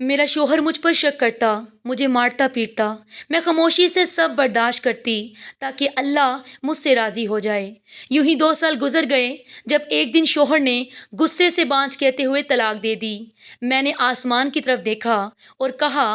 میرا شوہر مجھ پر شک کرتا، مجھے مارتا پیٹتا، میں خاموشی سے سب برداشت کرتی تاکہ اللہ مجھ سے راضی ہو جائے۔ یوں ہی 2 سال گزر گئے جب ایک دن شوہر نے غصے سے بانجھ کہتے ہوئے طلاق دے دی۔ میں نے آسمان کی طرف دیکھا اور کہا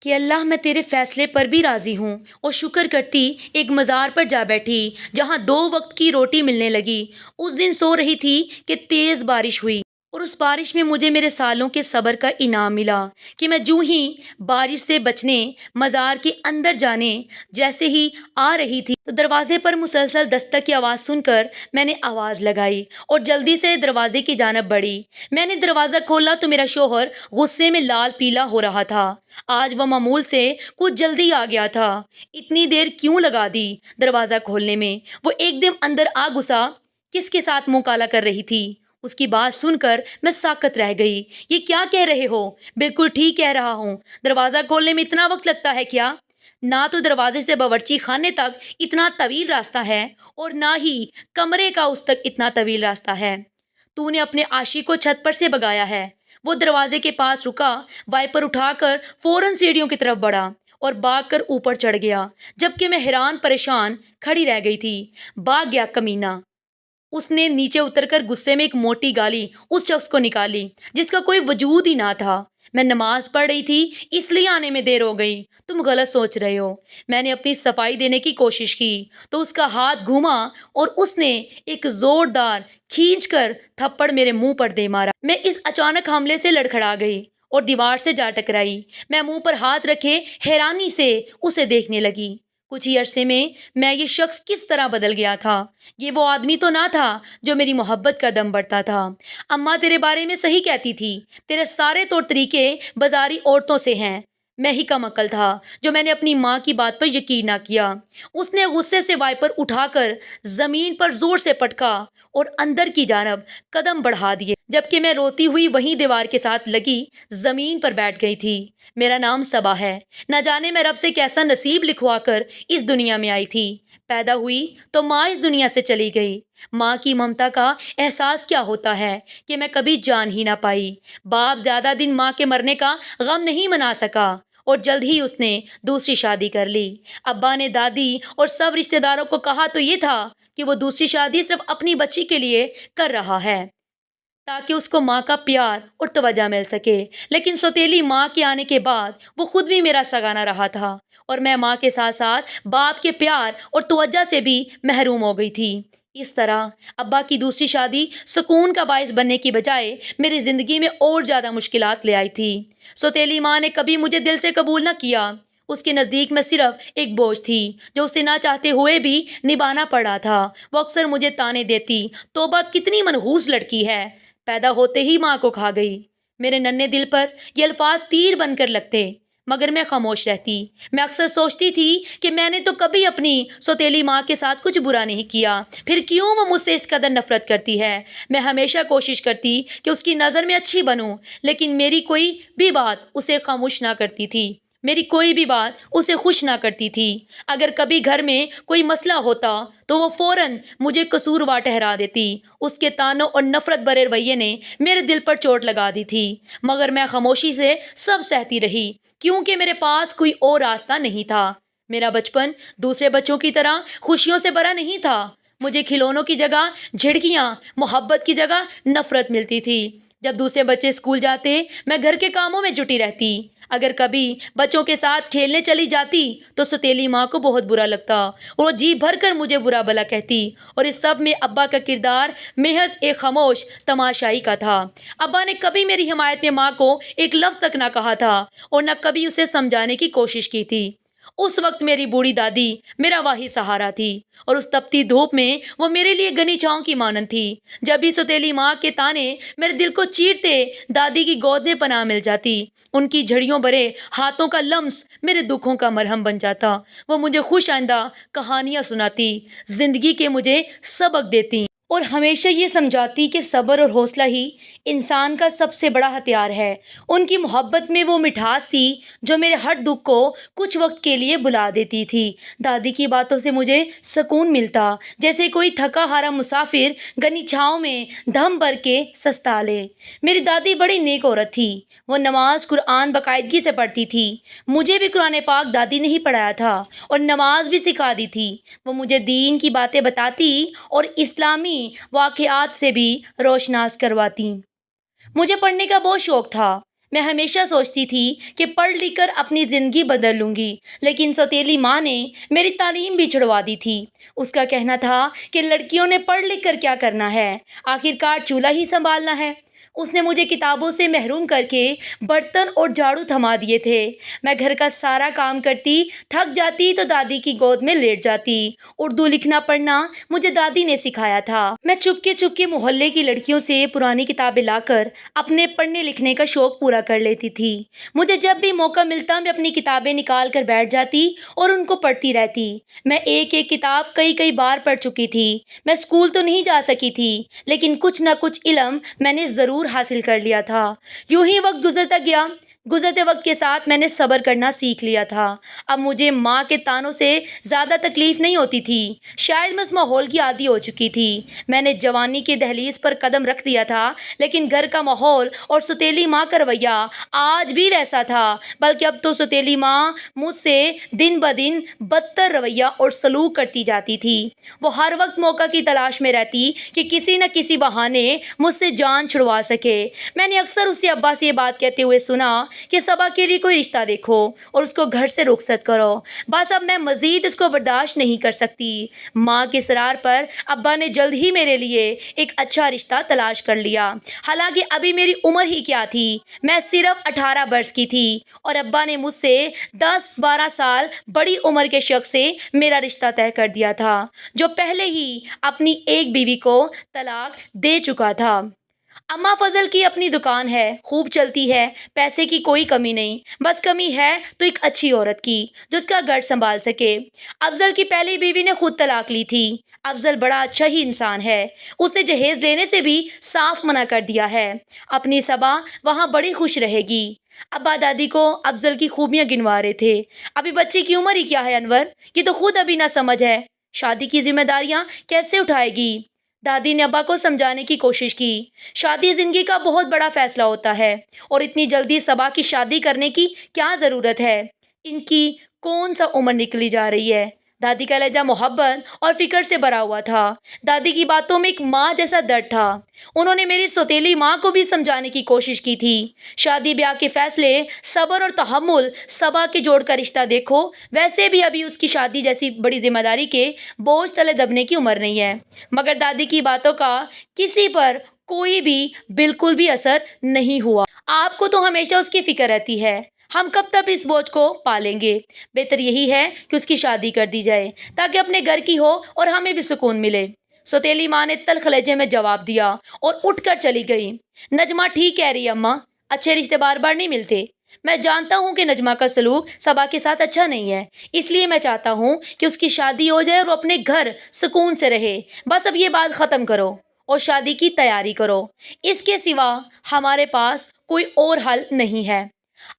کہ اللہ میں تیرے فیصلے پر بھی راضی ہوں، اور شکر کرتی ایک مزار پر جا بیٹھی جہاں 2 وقت کی روٹی ملنے لگی۔ اس دن سو رہی تھی کہ تیز بارش ہوئی، اور اس بارش میں مجھے میرے سالوں کے صبر کا انعام ملا کہ میں جو ہی بارش سے بچنے مزار کے اندر جانے جیسے ہی آ رہی تھی تو دروازے پر مسلسل دستک کی آواز سن کر میں نے آواز لگائی اور جلدی سے دروازے کی جانب بڑھی۔ میں نے دروازہ کھولا تو میرا شوہر غصے میں لال پیلا ہو رہا تھا۔ آج وہ معمول سے کچھ جلدی آ گیا تھا۔ اتنی دیر کیوں لگا دی دروازہ کھولنے میں؟ وہ ایک دم اندر آ گھسا۔ کس کے ساتھ منہ کالا کر رہی تھی؟ اس کی بات سن کر میں ساکت رہ گئی۔ یہ کیا کہہ رہے ہو؟ بالکل ٹھیک کہہ رہا ہوں۔ دروازہ کھولنے میں اتنا وقت لگتا ہے کیا؟ نہ تو دروازے سے باورچی خانے تک اتنا طویل راستہ ہے اور نہ ہی کمرے کا اس تک اتنا طویل راستہ ہے۔ تو نے اپنے عاشق کو چھت پر سے بگایا ہے۔ وہ دروازے کے پاس رکا، وائپر اٹھا کر فوراً سیڑھیوں کی طرف بڑھا اور بھاگ کر اوپر چڑھ گیا، جبکہ میں حیران پریشان کھڑی رہ گئی تھی۔ بھاگ گیا کمینہ! اس نے نیچے اتر کر غصے میں ایک موٹی گالی اس شخص کو نکالی جس کا کوئی وجود ہی نہ تھا۔ میں نماز پڑھ رہی تھی، اس لیے آنے میں دیر ہو گئی۔ تم غلط سوچ رہے ہو۔ میں نے اپنی صفائی دینے کی کوشش کی تو اس کا ہاتھ گھوما اور اس نے ایک زوردار کھینچ کر تھپڑ میرے منہ پر دے مارا۔ میں اس اچانک حملے سے لڑکھڑا گئی اور دیوار سے جا ٹکرائی۔ میں منہ پر ہاتھ رکھے حیرانی سے اسے دیکھنے لگی۔ کچھ ہی عرصے میں یہ شخص کس طرح بدل گیا تھا۔ یہ وہ آدمی تو نہ تھا جو میری محبت کا دم بڑھتا تھا۔ اماں تیرے بارے میں صحیح کہتی تھی، تیرے سارے طور طریقے بازاری عورتوں سے ہیں۔ میں ہی کم عقل تھا جو میں نے اپنی ماں کی بات پر یقین نہ کیا۔ اس نے غصے سے وائپر اٹھا کر زمین پر زور سے پٹکا اور اندر کی جانب قدم بڑھا دیے، جبکہ میں روتی ہوئی وہیں دیوار کے ساتھ لگی زمین پر بیٹھ گئی تھی۔ میرا نام صبا ہے۔ نہ جانے میں رب سے کیسا نصیب لکھوا کر اس دنیا میں آئی تھی۔ پیدا ہوئی تو ماں اس دنیا سے چلی گئی۔ ماں کی ممتا کا احساس کیا ہوتا ہے کہ میں کبھی جان ہی نہ پائی۔ باپ زیادہ دن ماں کے مرنے کا غم نہیں منا سکا اور جلد ہی اس نے دوسری شادی کر لی۔ ابا نے دادی اور سب رشتہ داروں کو کہا تو یہ تھا کہ وہ دوسری شادی صرف اپنی بچی کے لیے کر رہا ہے تاکہ اس کو ماں کا پیار اور توجہ مل سکے، لیکن سوتیلی ماں کے آنے کے بعد وہ خود بھی میرا سگا نہ رہا تھا اور میں ماں کے ساتھ ساتھ باپ کے پیار اور توجہ سے بھی محروم ہو گئی تھی۔ اس طرح ابا کی دوسری شادی سکون کا باعث بننے کی بجائے میری زندگی میں اور زیادہ مشکلات لے آئی تھی۔ سوتیلی ماں نے کبھی مجھے دل سے قبول نہ کیا۔ اس کے نزدیک میں صرف ایک بوجھ تھی جو اسے نہ چاہتے ہوئے بھی نبھانا پڑا تھا۔ وہ اکثر مجھے تانے دیتی، توبہ کتنی منحوس لڑکی ہے، پیدا ہوتے ہی ماں کو کھا گئی۔ میرے ننھے دل پر یہ الفاظ تیر بن کر لگتے، مگر میں خاموش رہتی۔ میں اکثر سوچتی تھی کہ میں نے تو کبھی اپنی سوتیلی ماں کے ساتھ کچھ برا نہیں کیا، پھر کیوں وہ مجھ سے اس قدر نفرت کرتی ہے؟ میں ہمیشہ کوشش کرتی کہ اس کی نظر میں اچھی بنوں، لیکن میری کوئی بھی بات اسے خاموش نہ کرتی تھی، میری کوئی بھی بات اسے خوش نہ کرتی تھی۔ اگر کبھی گھر میں کوئی مسئلہ ہوتا تو وہ فوراً مجھے قصوروار ٹھہرا دیتی۔ اس کے طعنوں اور نفرت بھرے رویے نے میرے دل پر چوٹ لگا دی تھی، مگر میں خاموشی سے سب سہتی رہی کیونکہ میرے پاس کوئی اور راستہ نہیں تھا۔ میرا بچپن دوسرے بچوں کی طرح خوشیوں سے بھرا نہیں تھا۔ مجھے کھلونوں کی جگہ جھڑکیاں، محبت کی جگہ نفرت ملتی تھی۔ جب دوسرے بچے اسکول جاتے میں گھر کے کاموں میں جٹی رہتی۔ اگر کبھی بچوں کے ساتھ کھیلنے چلی جاتی تو سوتیلی ماں کو بہت برا لگتا اور وہ جی بھر کر مجھے برا بھلا کہتی، اور اس سب میں ابا کا کردار محض ایک خاموش تماشائی کا تھا۔ ابا نے کبھی میری حمایت میں ماں کو ایک لفظ تک نہ کہا تھا اور نہ کبھی اسے سمجھانے کی کوشش کی تھی۔ اس وقت میری بوڑھی دادی میرا واحد سہارا تھی اور اس تپتی دھوپ میں وہ میرے لیے گھنی چھاؤں کی مانند تھی۔ جب بھی سوتیلی ماں کے تانے میرے دل کو چیرتے، دادی کی گود میں پناہ مل جاتی۔ ان کی جھڑیوں بھرے ہاتھوں کا لمس میرے دکھوں کا مرہم بن جاتا۔ وہ مجھے خوش آئندہ کہانیاں سناتی، زندگی کے مجھے سبق دیتی اور ہمیشہ یہ سمجھاتی کہ صبر اور حوصلہ ہی انسان کا سب سے بڑا ہتھیار ہے۔ ان کی محبت میں وہ مٹھاس تھی جو میرے ہر دکھ کو کچھ وقت کے لیے بھلا دیتی تھی۔ دادی کی باتوں سے مجھے سکون ملتا، جیسے کوئی تھکا ہارا مسافر گھنی چھاؤں میں دم بھر کے سستا لے۔ میری دادی بڑی نیک عورت تھی۔ وہ نماز قرآن باقاعدگی سے پڑھتی تھی۔ مجھے بھی قرآن پاک دادی نے ہی پڑھایا تھا اور نماز بھی سکھا دی تھی۔ وہ مجھے دین کی باتیں بتاتی اور اسلامی واقعات سے بھی روشناس کرواتی۔ مجھے پڑھنے کا بہت شوق تھا۔ میں ہمیشہ سوچتی تھی کہ پڑھ لکھ کر اپنی زندگی بدل لوں گی، لیکن سوتیلی ماں نے میری تعلیم بھی چھڑوا دی تھی۔ اس کا کہنا تھا کہ لڑکیوں نے پڑھ لکھ کر کیا کرنا ہے، آخرکار چولہا ہی سنبھالنا ہے۔ اس نے مجھے کتابوں سے محروم کر کے برتن اور جھاڑو تھما دیے تھے۔ میں گھر کا سارا کام کرتی، تھک جاتی تو دادی کی گود میں لیٹ جاتی۔ اردو لکھنا پڑھنا مجھے دادی نے سکھایا تھا۔ میں چپ کے محلے کی لڑکیوں سے پرانی کتابیں لا کر اپنے پڑھنے لکھنے کا شوق پورا کر لیتی تھی۔ مجھے جب بھی موقع ملتا میں اپنی کتابیں نکال کر بیٹھ جاتی اور ان کو پڑھتی رہتی۔ میں ایک کتاب کئی بار پڑھ چکی تھی۔ میں اسکول تو نہیں جا سکی تھی، لیکن کچھ نہ کچھ علم میں نے ضرور حاصل کر لیا تھا۔ یوں ہی وقت گزرتا گیا۔ گزرتے وقت کے ساتھ میں نے صبر کرنا سیکھ لیا تھا۔ اب مجھے ماں کے طعنوں سے زیادہ تکلیف نہیں ہوتی تھی۔ شاید میں اس ماحول کی عادی ہو چکی تھی۔ میں نے جوانی کے دہلیز پر قدم رکھ دیا تھا، لیکن گھر کا ماحول اور سوتیلی ماں کا رویہ آج بھی ویسا تھا، بلکہ اب تو سوتیلی ماں مجھ سے دن بدن بدتر رویہ اور سلوک کرتی جاتی تھی۔ وہ ہر وقت موقع کی تلاش میں رہتی کہ کسی نہ کسی بہانے مجھ سے جان چھڑوا سکے۔ میں نے اکثر اسے ابا سے یہ بات کہتے ہوئے سنا کہ صبا کے لیے کوئی رشتہ دیکھو اور اس کو گھر سے رخصت کرو۔ بس اب میں مزید اس کو برداشت نہیں کر سکتی۔ ماں کے اصرار پر ابا نے جلد ہی میرے لیے ایک اچھا رشتہ تلاش کر لیا۔ حالانکہ ابھی میری عمر ہی کیا تھی، میں صرف 18 برس کی تھی اور ابا نے مجھ سے 10-12 سال بڑی عمر کے شخص سے میرا رشتہ طے کر دیا تھا، جو پہلے ہی اپنی ایک بیوی کو طلاق دے چکا تھا۔ اماں فضل کی اپنی دکان ہے، خوب چلتی ہے، پیسے کی کوئی کمی نہیں، بس کمی ہے تو ایک اچھی عورت کی جو اس کا گھر سنبھال سکے۔ افضل کی پہلی بیوی نے خود طلاق لی تھی۔ افضل بڑا اچھا ہی انسان ہے، اسے جہیز لینے سے بھی صاف منع کر دیا ہے۔ اپنی صبا وہاں بڑی خوش رہے گی۔ ابا دادی کو افضل کی خوبیاں گنوا رہے تھے۔ ابھی بچے کی عمر ہی کیا ہے انور، یہ تو خود ابھی نہ سمجھ ہے، شادی کی ذمہ داریاں کیسے اٹھائے گی؟ دادی نے ابا کو سمجھانے کی کوشش کی۔ شادی زندگی کا بہت بڑا فیصلہ ہوتا ہے اور اتنی جلدی صبا کی شادی کرنے کی کیا ضرورت ہے؟ ان کی کون سا عمر نکلی جا رہی ہے؟ دادی کا لہجہ محبت اور فکر سے بھرا ہوا تھا۔ دادی کی باتوں میں ایک ماں جیسا درد تھا۔ انہوں نے میری سوتیلی ماں کو بھی سمجھانے کی کوشش کی تھی۔ شادی بیاہ کے فیصلے، صبر اور تحمل، صبا کے جوڑ کا رشتہ دیکھو، ویسے بھی ابھی اس کی شادی جیسی بڑی ذمہ داری کے بوجھ تلے دبنے کی عمر نہیں ہے۔ مگر دادی کی باتوں کا کسی پر کوئی بھی بالکل بھی اثر نہیں ہوا۔ آپ کو تو ہمیشہ اس کی فکر رہتی ہے، ہم کب تک اس بوجھ کو پالیں گے؟ بہتر یہی ہے کہ اس کی شادی کر دی جائے تاکہ اپنے گھر کی ہو اور ہمیں بھی سکون ملے۔ سوتیلی ماں نے تلخ لہجے میں جواب دیا اور اٹھ کر چلی گئی۔ نجمہ ٹھیک کہہ رہی ہے اماں، اچھے رشتے بار بار نہیں ملتے۔ میں جانتا ہوں کہ نجمہ کا سلوک صبا کے ساتھ اچھا نہیں ہے، اس لیے میں چاہتا ہوں کہ اس کی شادی ہو جائے اور وہ اپنے گھر سکون سے رہے۔ بس اب یہ بات ختم کرو اور شادی کی تیاری کرو، اس کے سوا ہمارے پاس کوئی اور حل نہیں ہے۔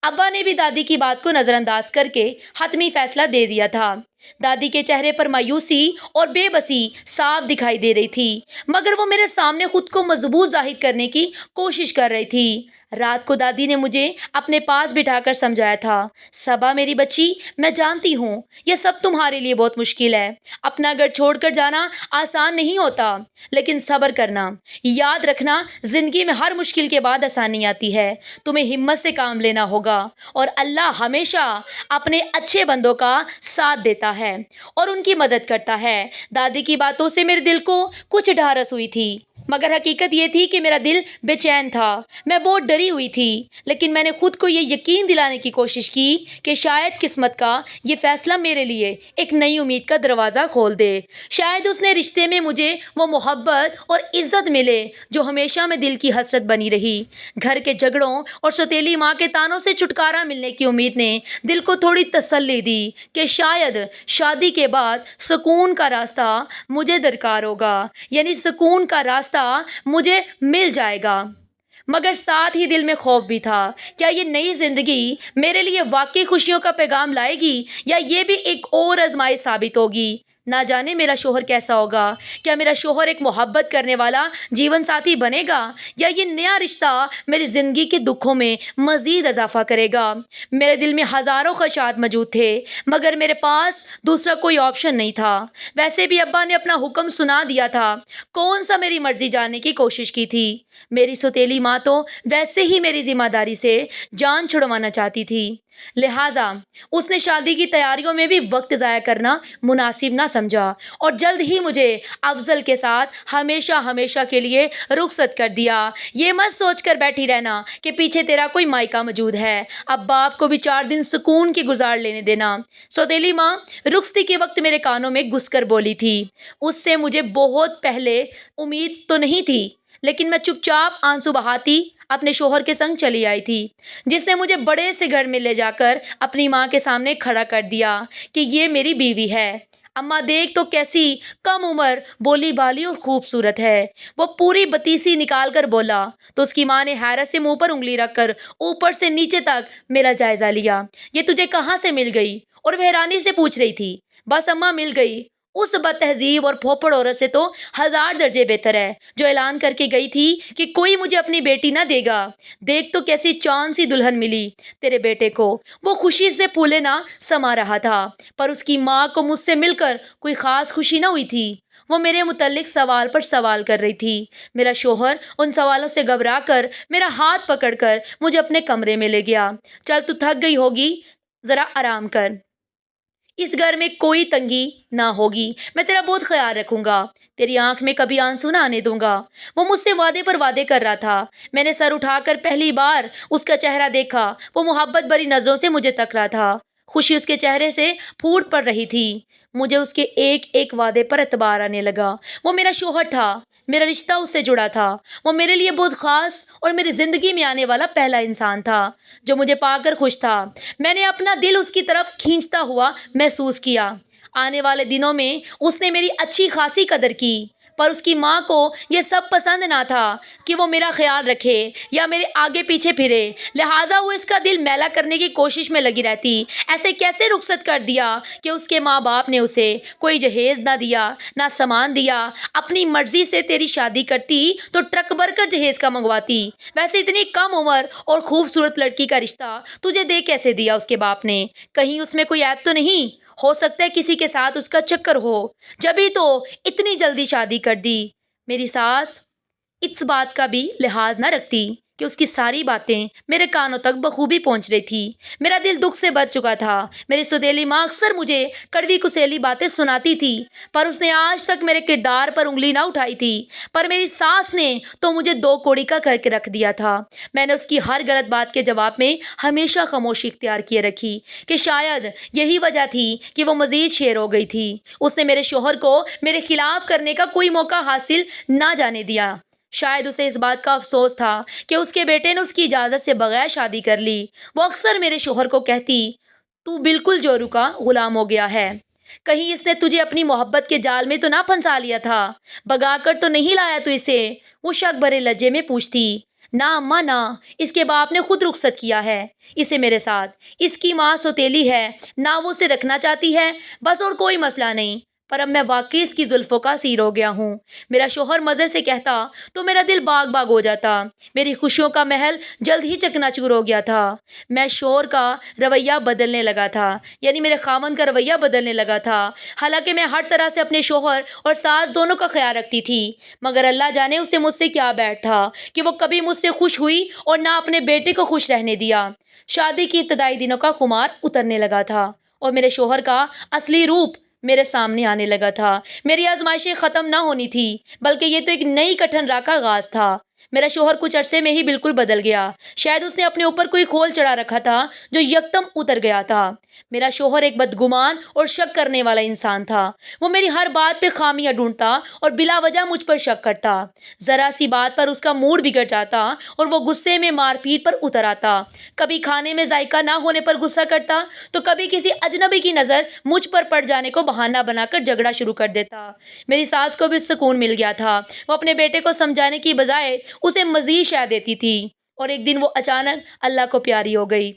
ابا نے بھی دادی کی بات کو نظر انداز کر کے حتمی فیصلہ دے دیا تھا۔ دادی کے چہرے پر مایوسی اور بے بسی صاف دکھائی دے رہی تھی، مگر وہ میرے سامنے خود کو مضبوط ظاہر کرنے کی کوشش کر رہی تھی۔ رات کو دادی نے مجھے اپنے پاس بٹھا کر سمجھایا تھا، صبا میری بچی، میں جانتی ہوں یہ سب تمہارے لیے بہت مشکل ہے، اپنا گھر چھوڑ کر جانا آسان نہیں ہوتا، لیکن صبر کرنا، یاد رکھنا زندگی میں ہر مشکل کے بعد آسانی آتی ہے۔ تمہیں ہمت سے کام لینا ہوگا اور اللہ ہمیشہ اپنے اچھے بندوں کا ساتھ دیتا ہے اور ان کی مدد کرتا ہے۔ دادی کی باتوں سے میرے دل کو کچھ ڈھارس ہوئی تھی، مگر حقیقت یہ تھی کہ میرا دل بے چین تھا، میں بہت ڈری ہوئی تھی، لیکن میں نے خود کو یہ یقین دلانے کی کوشش کی کہ شاید قسمت کا یہ فیصلہ میرے لیے ایک نئی امید کا دروازہ کھول دے۔ شاید اس نے رشتے میں مجھے وہ محبت اور عزت ملے جو ہمیشہ میں دل کی حسرت بنی رہی۔ گھر کے جھگڑوں اور سوتیلی ماں کے طعنوں سے چھٹکارا ملنے کی امید نے دل کو تھوڑی تسلی دی کہ شاید شادی کے بعد سکون کا راستہ مجھے درکار ہوگا، یعنی سکون کا راستہ مجھے مل جائے گا۔ مگر ساتھ ہی دل میں خوف بھی تھا، کیا یہ نئی زندگی میرے لیے واقعی خوشیوں کا پیغام لائے گی یا یہ بھی ایک اور آزمائش ثابت ہوگی؟ نہ جانے میرا شوہر کیسا ہوگا، کیا میرا شوہر ایک محبت کرنے والا جیون ساتھی بنے گا یا یہ نیا رشتہ میری زندگی کے دکھوں میں مزید اضافہ کرے گا؟ میرے دل میں ہزاروں خدشات موجود تھے، مگر میرے پاس دوسرا کوئی آپشن نہیں تھا۔ ویسے بھی ابا نے اپنا حکم سنا دیا تھا، کون سا میری مرضی جاننے کی کوشش کی تھی؟ میری سوتیلی ماں تو ویسے ہی میری ذمہ داری سے جان چھڑوانا چاہتی تھی، لہٰذا اس نے شادی کی تیاریوں میں بھی وقت ضائع کرنا مناسب نہ سمجھا اور جلد ہی مجھے افضل کے ساتھ ہمیشہ ہمیشہ کے لیے رخصت کر دیا۔ یہ مت سوچ کر بیٹھی رہنا کہ پیچھے تیرا کوئی مائکا موجود ہے، اب باپ کو بھی 4 دن سکون کی گزار لینے دینا۔ سوتیلی ماں رخصتی کے وقت میرے کانوں میں گھس کر بولی تھی۔ اس سے مجھے بہت پہلے امید تو نہیں تھی، لیکن میں چپ چاپ آنسو بہاتی اپنے شوہر کے سنگ چلی آئی تھی، جس نے مجھے بڑے سے گھر میں لے جا کر اپنی ماں کے سامنے کھڑا کر دیا کہ یہ میری بیوی ہے۔ اماں دیکھ تو کیسی کم عمر، بولی بالی اور خوبصورت ہے، وہ پوری بتیسی نکال کر بولا تو اس کی ماں نے حیرت سے منہ پر انگلی رکھ کر اوپر سے نیچے تک میرا جائزہ لیا۔ یہ تجھے کہاں سے مل گئی؟ اور وہ حیرانی سے پوچھ رہی تھی۔ بس اماں مل گئی، اس بد تہذیب اور پھوپڑ عورت سے تو 1000 درجے بہتر ہے، جو اعلان کر کے گئی تھی کہ کوئی مجھے اپنی بیٹی نہ دے گا۔ دیکھ تو کیسی چاند سی دلہن ملی تیرے بیٹے کو۔ وہ خوشی سے پھولے نہ سما رہا تھا، پر اس کی ماں کو مجھ سے مل کر کوئی خاص خوشی نہ ہوئی تھی۔ وہ میرے متعلق سوال پر سوال کر رہی تھی۔ میرا شوہر ان سوالوں سے گھبرا کر میرا ہاتھ پکڑ کر مجھے اپنے کمرے میں لے گیا۔ چل تو تھک گئی ہوگی، ذرا آرام کر، اس گھر میں کوئی تنگی نہ ہوگی، میں تیرا بہت خیال رکھوں گا، تیری آنکھ میں کبھی آنسو نہ آنے دوں گا۔ وہ مجھ سے وعدے پر وعدے کر رہا تھا۔ میں نے سر اٹھا کر پہلی بار اس کا چہرہ دیکھا، وہ محبت بھری نظروں سے مجھے تک رہا تھا، خوشی اس کے چہرے سے پھوٹ پڑ رہی تھی۔ مجھے اس کے ایک ایک وعدے پر اعتبار آنے لگا۔ وہ میرا شوہر تھا، میرا رشتہ اس سے جڑا تھا، وہ میرے لیے بہت خاص اور میری زندگی میں آنے والا پہلا انسان تھا جو مجھے پا کر خوش تھا۔ میں نے اپنا دل اس کی طرف کھینچتا ہوا محسوس کیا۔ آنے والے دنوں میں اس نے میری اچھی خاصی قدر کی، پر اس کی ماں کو یہ سب پسند نہ تھا کہ وہ میرا خیال رکھے یا میرے آگے پیچھے پھرے، لہٰذا وہ اس کا دل میلا کرنے کی کوشش میں لگی رہتی۔ ایسے کیسے رخصت کر دیا کہ اس کے ماں باپ نے اسے کوئی جہیز نہ دیا، نہ سامان دیا۔ اپنی مرضی سے تیری شادی کرتی تو ٹرک بھر کر جہیز کا منگواتی، ویسے اتنی کم عمر اور خوبصورت لڑکی کا رشتہ تجھے دے کیسے دیا اس کے باپ نے؟ کہیں اس میں کوئی عیب تو نہیں؟ ہو سکتا ہے کسی کے ساتھ اس کا چکر ہو، جبھی تو اتنی جلدی شادی کر دی۔ میری ساس اس بات کا بھی لحاظ نہ رکھتی کہ اس کی ساری باتیں میرے کانوں تک بخوبی پہنچ رہی تھی۔ میرا دل دکھ سے بھر چکا تھا۔ میری سوتیلی ماں اکثر مجھے کڑوی کسیلی باتیں سناتی تھی، پر اس نے آج تک میرے کردار پر انگلی نہ اٹھائی تھی۔ پر میری ساس نے تو مجھے 2 کوڑی کا کر کے رکھ دیا تھا۔ میں نے اس کی ہر غلط بات کے جواب میں ہمیشہ خاموشی اختیار کیے رکھی کہ شاید یہی وجہ تھی کہ وہ مزید شیر ہو گئی تھی۔ اس نے میرے شوہر کو میرے خلاف کرنے کا کوئی موقع حاصل نہ جانے دیا۔ شاید اسے اس بات کا افسوس تھا کہ اس کے بیٹے نے اس کی اجازت سے بغیر شادی کر لی۔ وہ اکثر میرے شوہر کو کہتی، تو بالکل جورو کا غلام ہو گیا ہے، کہیں اس نے تجھے اپنی محبت کے جال میں تو نہ پھنسا لیا تھا، بگا کر تو نہیں لایا تو اسے؟ وہ شک بھرے لہجے میں پوچھتی۔ نہ اماں نہ، اس کے باپ نے خود رخصت کیا ہے اسے میرے ساتھ، اس کی ماں سوتیلی ہے، نہ وہ اسے رکھنا چاہتی ہے، بس اور کوئی مسئلہ نہیں۔ پر اب میں واقعی اس کی زلفوں کا اسیر ہو گیا ہوں۔ میرا شوہر مزے سے کہتا تو میرا دل باغ باغ ہو جاتا، میری خوشیوں کا محل جلد ہی چکنا چور ہو گیا تھا۔ میں شوہر کا رویہ بدلنے لگا تھا، یعنی میرے خاوند کا رویہ بدلنے لگا تھا۔ حالانکہ میں ہر طرح سے اپنے شوہر اور ساس دونوں کا خیال رکھتی تھی، مگر اللہ جانے اسے مجھ سے کیا بیٹھ تھا کہ وہ کبھی مجھ سے خوش ہوئی اور نہ اپنے بیٹے کو خوش رہنے دیا۔ شادی کی ابتدائی دنوں کا خمار اترنے لگا تھا اور میرے شوہر کا اصلی روپ میرے سامنے آنے لگا تھا۔ میری آزمائشیں ختم نہ ہونی تھی، بلکہ یہ تو ایک نئی کٹھن راہ کا آغاز تھا۔ میرا شوہر کچھ عرصے میں ہی بالکل بدل گیا، شاید اس نے اپنے اوپر کوئی کھول چڑھا رکھا تھا جو یکدم اتر گیا تھا۔ میرا شوہر ایک بدگمان اور شک کرنے والا انسان تھا۔ وہ میری ہر بات پہ خامیاں ڈھونڈتا اور بلا وجہ مجھ پر شک کرتا۔ ذرا سی بات پر اس کا موڈ بگڑ جاتا اور وہ غصے میں مار پیٹ پر اتر آتا۔ کبھی کھانے میں ذائقہ نہ ہونے پر غصہ کرتا تو کبھی کسی اجنبی کی نظر مجھ پر پڑ جانے کو بہانہ بنا کر جھگڑا شروع کر دیتا۔ میری ساس کو بھی سکون مل گیا تھا۔ وہ اپنے بیٹے کو سمجھانے کی بجائے اسے مزید شے دیتی تھی، اور ایک دن وہ اچانک اللہ کو پیاری ہو گئی۔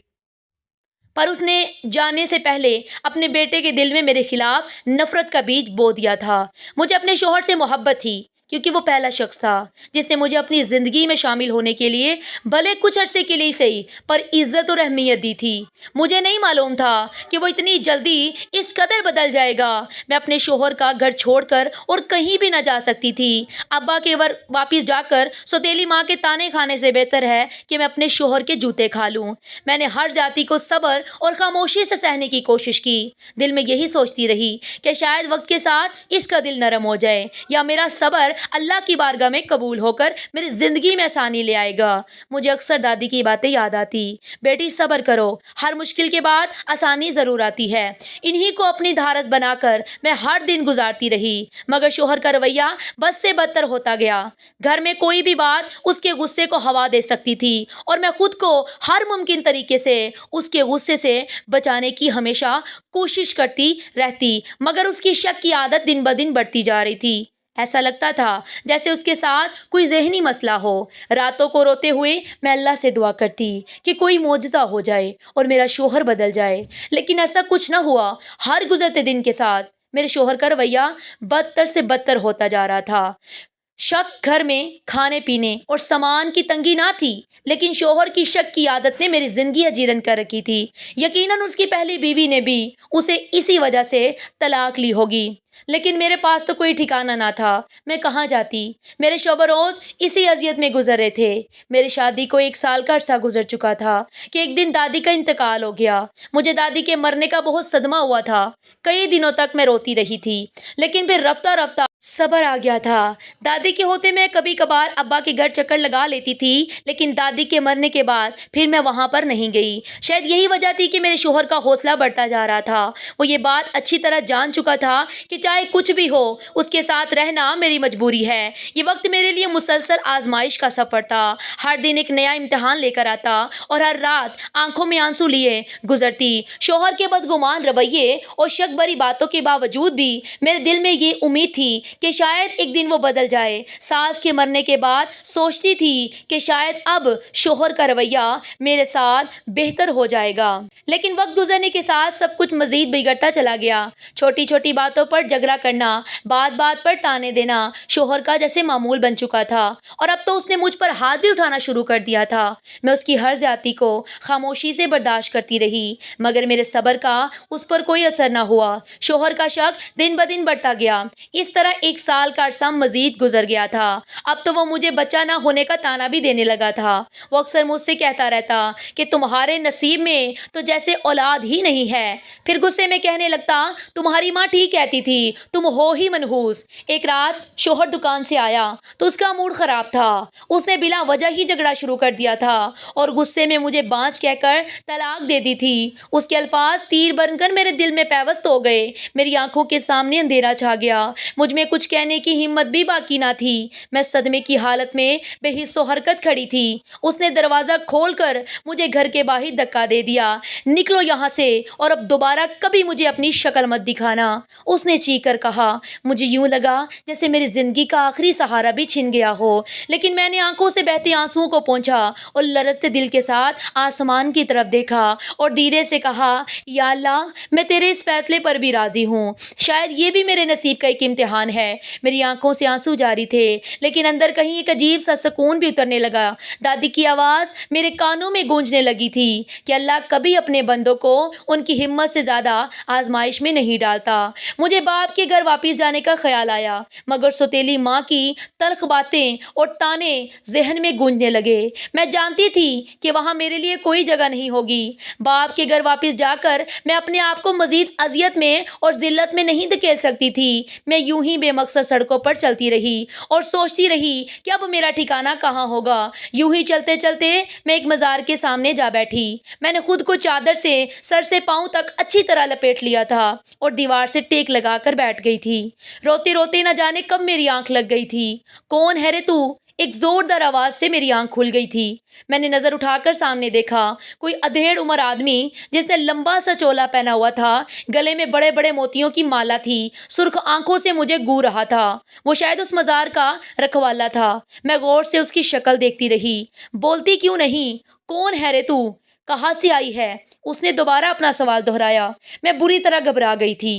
پر اس نے جانے سے پہلے اپنے بیٹے کے دل میں میرے خلاف نفرت کا بیج بو دیا تھا۔ مجھے اپنے شوہر سے محبت تھی کیونکہ وہ پہلا شخص تھا جس نے مجھے اپنی زندگی میں شامل ہونے کے لیے بھلے کچھ عرصے کے لیے صحیح پر عزت اور اہمیت دی تھی۔ مجھے نہیں معلوم تھا کہ وہ اتنی جلدی اس قدر بدل جائے گا۔ میں اپنے شوہر کا گھر چھوڑ کر اور کہیں بھی نہ جا سکتی تھی۔ ابا کے واپس جا کر سوتیلی ماں کے تانے کھانے سے بہتر ہے کہ میں اپنے شوہر کے جوتے کھا لوں۔ میں نے ہر زیادتی کو صبر اور خاموشی سے سہنے کی کوشش کی، دل میں یہی سوچتی رہی کہ شاید وقت کے ساتھ اس کا دل نرم ہو جائے یا میرا صبر اللہ کی بارگاہ میں قبول ہو کر میری زندگی میں آسانی لے آئے گا۔ مجھے اکثر دادی کی باتیں یاد آتی، بیٹی صبر کرو، ہر مشکل کے بعد آسانی ضرور آتی ہے۔ انہی کو اپنی دھارس بنا کر میں ہر دن گزارتی رہی، مگر شوہر کا رویہ بد سے بدتر ہوتا گیا۔ گھر میں کوئی بھی بات اس کے غصے کو ہوا دے سکتی تھی اور میں خود کو ہر ممکن طریقے سے اس کے غصے سے بچانے کی ہمیشہ کوشش کرتی رہتی، مگر اس کی شک کی عادت دن بدن بڑھتی جا رہی تھی۔ ایسا لگتا تھا جیسے اس کے ساتھ کوئی ذہنی مسئلہ ہو۔ راتوں کو روتے ہوئے میں اللہ سے دعا کرتی کہ کوئی معجزہ ہو جائے اور میرا شوہر بدل جائے، لیکن ایسا کچھ نہ ہوا۔ ہر گزرتے دن کے ساتھ میرے شوہر کا رویہ بدتر سے بدتر ہوتا جا رہا تھا۔ شک گھر میں کھانے پینے اور سامان کی تنگی نہ تھی، لیکن شوہر کی شک کی عادت نے میری زندگی اجیرن کر رکھی تھی۔ یقیناً اس کی پہلی بیوی نے بھی اسے اسی وجہ سے طلاق لی ہوگی، لیکن میرے پاس تو کوئی ٹھکانہ نہ تھا، میں کہاں جاتی؟ میرے شب و روز اسی اذیت میں گزر رہے تھے۔ میری شادی کو 1 سال کا عرصہ گزر چکا تھا کہ ایک دن دادی کا انتقال ہو گیا۔ مجھے دادی کے مرنے کا بہت صدمہ ہوا تھا۔ کئی دنوں تک میں روتی رہی تھی، لیکن پھر رفتہ رفتہ صبر آ گیا تھا۔ دادی کے ہوتے میں کبھی کبھار ابا کے گھر چکر لگا لیتی تھی، لیکن دادی کے مرنے کے بعد پھر میں وہاں پر نہیں گئی۔ شاید یہی وجہ تھی کہ میرے شوہر کا حوصلہ بڑھتا جا رہا تھا۔ وہ یہ بات اچھی طرح جان چکا تھا کہ چاہے کچھ بھی ہو اس کے ساتھ رہنا میری مجبوری ہے۔ یہ وقت میرے لیے مسلسل آزمائش کا سفر تھا۔ ہر دن ایک نیا امتحان لے کر آتا اور ہر رات آنکھوں میں آنسو لیے گزرتی۔ شوہر کے بدگمان رویے اور شک بری باتوں کے باوجود بھی میرے دل میں یہ امید تھی کہ شاید ایک دن وہ بدل جائے۔ ساس کے مرنے کے بعد سوچتی تھی کہ شاید اب شوہر کا رویہ میرے ساتھ بہتر ہو جائے گا، لیکن وقت گزرنے کے ساتھ سب کچھ مزید بگڑتا چلا گیا۔ چھوٹی چھوٹی باتوں پر جھگڑا کرنا، بات بات پر تانے دینا شوہر کا جیسے معمول بن چکا تھا، اور اب تو اس نے مجھ پر ہاتھ بھی اٹھانا شروع کر دیا تھا۔ میں اس کی ہر زیادتی کو خاموشی سے برداشت کرتی رہی، مگر میرے صبر کا اس پر کوئی اثر نہ ہوا۔ شوہر کا شک دن بدن بڑھتا گیا۔ اس طرح 1 سال کا عرصہ مزید گزر گیا تھا۔ اب تو وہ مجھے بچہ نہ ہونے کا طعنہ بھی دینے لگا تھا۔ وہ اکثر مجھ سے کہتا رہتا کہ تمہارے نصیب میں تو جیسے اولاد ہی نہیں ہے۔ پھر غصے میں کہنے لگتا تمہاری ماں ٹھیک کہتی تھی، تم ہو ہی منحوس۔ ایک رات شوہر دکان سے آیا تو اس کا موڈ خراب تھا۔ اس نے بلا وجہ ہی جھگڑا شروع کر دیا تھا اور غصے میں مجھے بانجھ کہہ کر طلاق دے دی تھی۔ اس کے الفاظ تیر بن کر میرے دل میں پیوست ہو گئے۔ میری آنکھوں کے سامنے اندھیرا چھا گیا، مجھ میں کچھ کہنے کی ہمت بھی باقی نہ تھی۔ میں صدمے کی حالت میں بے حس و حرکت کھڑی تھی۔ اس نے دروازہ کھول کر مجھے گھر کے باہر دھکا دے دیا، نکلو یہاں سے اور اب دوبارہ کبھی مجھے اپنی شکل مت دکھانا۔ اس نے چیخ کر کہا۔ مجھے یوں لگا جیسے میری زندگی کا آخری سہارا بھی چھن گیا ہو، لیکن میں نے آنکھوں سے بہتے آنسوؤں کو پونچھا اور لرزتے دل کے ساتھ آسمان کی طرف دیکھا اور دھیرے سے کہا، یا اللہ میں تیرے اس فیصلے پر بھی راضی ہوں، شاید یہ بھی میرے نصیب کا ایک امتحان ہے۔ میری آنکھوں سے آنسو جاری تھے، لیکن اندر کہیں ایک عجیب سا سکون بھی اترنے لگا۔ دادی کی آواز میرے کانوں میں گونجنے لگی تھی کہ اللہ کبھی اپنے بندوں کو ان کی ہمت سے زیادہ آزمائش میں نہیں ڈالتا۔ مجھے باپ کے گھر واپس جانے کا خیال آیا، مگر سوتیلی ماں کی تلخ باتیں اور تانے ذہن میں گونجنے لگے۔ میں جانتی تھی کہ وہاں میرے لیے کوئی جگہ نہیں ہوگی۔ باپ کے گھر واپس جا کر میں اپنے آپ کو مزید اذیت میں اور ذلت میں نہیں دھکیل سکتی تھی۔ میں یوں ہی بے مقصد سڑکوں پر چلتی رہی اور سوچتی رہی کہ اب میرا ٹھکانہ کہاں ہوگا۔ یوں ہی چلتے چلتے میں ایک مزار کے سامنے جا بیٹھی۔ میں نے خود کو چادر سے سر سے پاؤں تک اچھی طرح لپیٹ لیا تھا اور دیوار سے ٹیک لگا کر بیٹھ گئی تھی۔ روتے روتے نہ جانے کب میری آنکھ لگ گئی تھی۔ کون ہے رے تو؟ ایک زوردار آواز سے میری آنکھ کھل گئی تھی۔ میں نے نظر اٹھا کر سامنے دیکھا۔ کوئی ادھیڑ عمر آدمی جس نے لمبا سا چولا پہنا ہوا تھا، گلے میں بڑے بڑے موتیوں کی مالا تھی، سرخ آنکھوں سے مجھے گھور رہا تھا۔ وہ شاید اس مزار کا رکھوالا تھا۔ میں غور سے اس کی شکل دیکھتی رہی۔ بولتی کیوں نہیں؟ کون ہے رے تو؟ کہاں سے آئی ہے؟ اس نے دوبارہ اپنا سوال دہرایا۔ میں بری طرح گھبرا گئی تھی۔